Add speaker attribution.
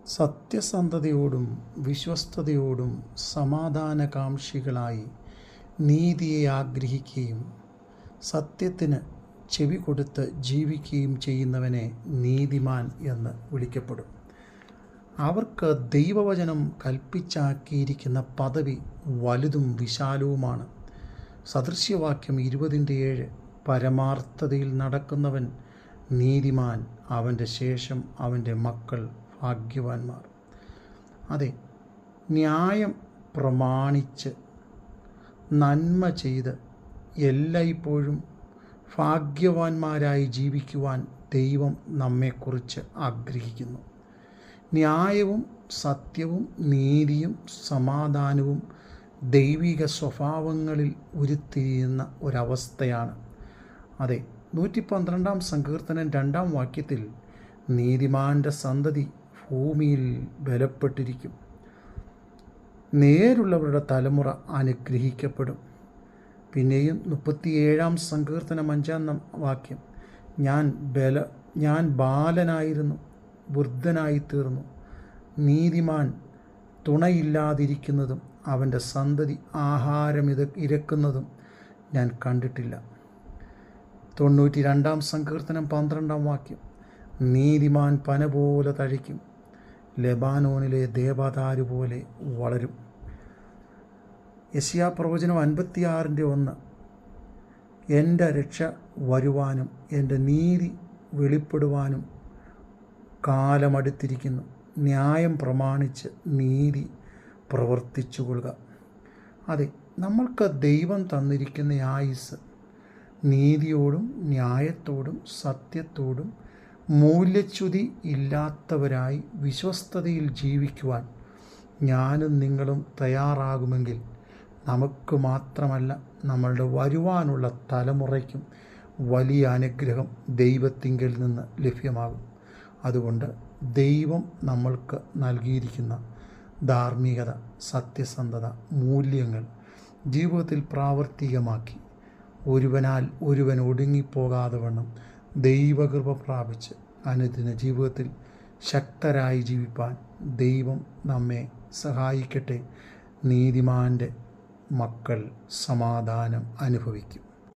Speaker 1: സത്യസന്ധതയോടും വിശ്വസ്തയോടും സമാധാനകാംക്ഷികളായി നീതിയെ ആഗ്രഹിക്കുകയും സത്യത്തിന് ചെവി കൊടുത്ത് ജീവിക്കുകയും ചെയ്യുന്നവനെ നീതിമാൻ എന്ന് വിളിക്കപ്പെടും. അവർക്ക് ദൈവവചനം കൽപ്പിച്ചാക്കിയിരിക്കുന്ന പദവി വലുതും വിശാലവുമാണ്. സദൃശ്യവാക്യം 20:7 പരമാർത്ഥതയിൽ നടക്കുന്നവൻ നീതിമാൻ, അവൻ്റെ ശേഷം അവൻ്റെ മക്കൾ ഭാഗ്യവാന്മാർ. അതെ, ന്യായം പ്രമാണിച്ച് നന്മ ചെയ്ത് എല്ലായ്പ്പോഴും ഭാഗ്യവാന്മാരായി ജീവിക്കുവാൻ ദൈവം നമ്മെക്കുറിച്ച് ആഗ്രഹിക്കുന്നു. ന്യായവും സത്യവും നീതിയും സമാധാനവും ദൈവിക സ്വഭാവങ്ങളിൽ ഉരുത്തിരിയുന്ന ഒരവസ്ഥയാണ്. അതെ, 112-ാം സങ്കീർത്തനം 2-ാം വാക്യത്തിൽ നീതിമാൻ്റെ സന്തതി ഭൂമിയിൽ ബലപ്പെട്ടിരിക്കും, നേരുള്ളവരുടെ തലമുറ അനുഗ്രഹിക്കപ്പെടും. പിന്നെയും 37-ാം സങ്കീർത്തനം 5-ാം വാക്യം, ഞാൻ ബാലനായിരുന്നു, വൃദ്ധനായിത്തീർന്നു, നീതിമാൻ തുണയില്ലാതിരിക്കുന്നതും അവൻ്റെ സന്തതി ആഹാരം ഇരക്കുന്നതും ഞാൻ കണ്ടിട്ടില്ല. 92-ാം സങ്കീർത്തനം 12-ാം വാക്യം, നീതിമാൻ പന പോലെ തഴയ്ക്കും, ലെബാനോനിലെ ദേവദാരു പോലെ വളരും. യെശയ്യാപ്രവചനം 56:1, എൻ്റെ രക്ഷ വരുവാനും എൻ്റെ നീതി വെളിപ്പെടുവാനും കാലമടുത്തിരിക്കുന്നു, ന്യായം പ്രമാണിച്ച് നീതി പ്രവർത്തിച്ചുകൊള്ളുക. അതെ, നമ്മൾക്ക് ദൈവം തന്നിരിക്കുന്ന ആയുസ്സ് നീതിയോടും ന്യായത്തോടും സത്യത്തോടും മൂല്യച്യുതി ഇല്ലാത്തവരായി വിശ്വസ്തതയിൽ ജീവിക്കുവാൻ ഞാനും നിങ്ങളും തയ്യാറാകുമെങ്കിൽ നമുക്ക് മാത്രമല്ല, നമ്മളുടെ വരുവാനുള്ള തലമുറയ്ക്കും വലിയ അനുഗ്രഹം ദൈവത്തിങ്കൽ നിന്ന് ലഭ്യമാകും. അതുകൊണ്ട് ദൈവം നമ്മൾക്ക് നൽകിയിരിക്കുന്ന ധാർമ്മികത, സത്യസന്ധത, മൂല്യങ്ങൾ ജീവിതത്തിൽ പ്രാവർത്തികമാക്കി ഒരുവനാൽ ഒരുവൻ ഒടുങ്ങിപ്പോകാതെ വണ്ണം ദൈവകൃപ പ്രാപിച്ച് അനുദിന ജീവിതത്തിൽ ശക്തരായി ജീവിപ്പാൻ ദൈവം നമ്മെ സഹായിക്കട്ടെ. നീതിമാൻ്റെ മക്കൾ സമാധാനം അനുഭവിക്കും.